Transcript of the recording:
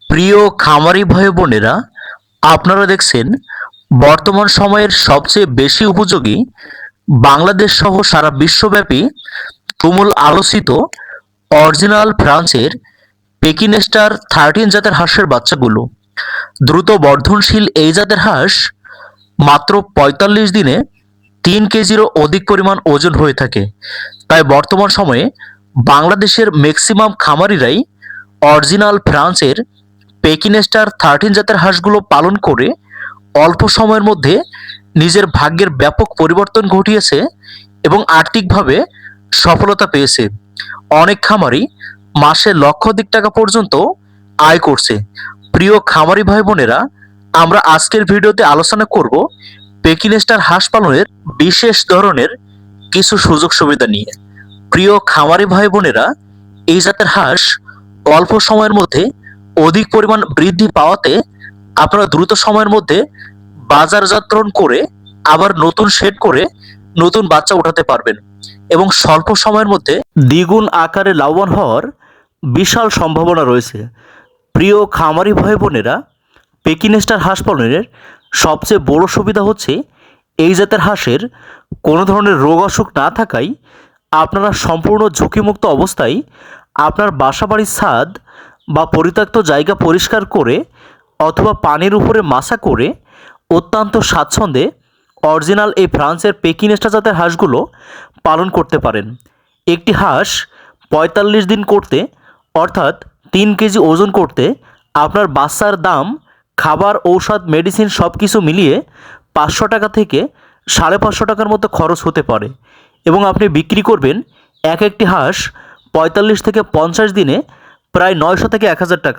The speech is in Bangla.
প্রিয় খামারি ভাই বোনেরা, আপনারা দেখছেন বর্তমান সময়ের সবচেয়ে বেশি উপযোগী, বাংলাদেশ সহ সারা বিশ্বব্যাপী তুমুল আলোচিত অরিজিনাল ফ্রান্সের পেকিনেস্টার 13 জাতের হাঁসের বাচ্চাগুলো। দ্রুত বর্ধনশীল এই জাতের হাঁস মাত্র ৪৫ দিনে ৩ কেজিরও অধিক পরিমাণ ওজন হয়ে থাকে। তাই বর্তমান সময়ে বাংলাদেশের ম্যাক্সিমাম খামারিরাই অরিজিনাল ফ্রান্সের পেকিনেস্টার 13 জাতের হাঁসগুলো পালন করে অল্প সময়ের মধ্যে নিজের ভাগ্যের ব্যাপক পরিবর্তন ঘটিয়েছে এবং আর্থিকভাবে সফলতা পেয়েছে। অনেক খামারি মাসে লক্ষাধিক টাকা পর্যন্ত আয় করছে। প্রিয় খামারি ভাই বোনেরা, আমরা আজকের ভিডিওতে আলোচনা করব পেকিনেস্টার হাঁস পালনের বিশেষ ধরনের কিছু সুযোগ সুবিধা নিয়ে। প্রিয় খামারি ভাই বোনেরা, এই জাতের হাঁস অল্প সময়ের মধ্যে অধিক পরিমাণ বৃদ্ধি পাওয়াতে আপনারা দ্রুত সময়ের মধ্যে বাজারজাতকরণ করে আবার নতুন শেড করে নতুন বাচ্চা উঠাতে পারবেন এবং স্বল্প সময়ের মধ্যে দ্বিগুণ আকারে লাভবান হওয়ার বিশাল সম্ভাবনা রয়েছে। প্রিয় খামারি ভাই বোনেরা, পেকিনেস্টার হাঁস পালনের সবচেয়ে বড় সুবিধা হচ্ছে এই জাতের হাঁসের কোনো ধরনের রোগ অসুখ না থাকায় আপনারা সম্পূর্ণ ঝুঁকিমুক্ত অবস্থায় আপনার বাসাবাড়ির ছাদ বা পরিত্যক্ত জায়গা পরিষ্কার করে অথবা পানির উপরে মাচা করে অত্যন্ত স্বাচ্ছন্দ্যে অরিজিনাল এই ফ্রান্সের পেকিনেস্টার জাতের হাঁসগুলো পালন করতে পারেন। একটি হাঁস ৪৫ দিন করতে অর্থাৎ ৩ কেজি ওজন করতে আপনার বাচ্চার দাম, খাবার, ঔষধ, মেডিসিন সব কিছু মিলিয়ে ৫০০ টাকা থেকে ৫৫০ টাকার মতো খরচ হতে পারে এবং আপনি বিক্রি করবেন একটি হাঁস ৪৫ থেকে ৫০ দিনে প্রায় ৯০০ থেকে ১০০০ টাকা।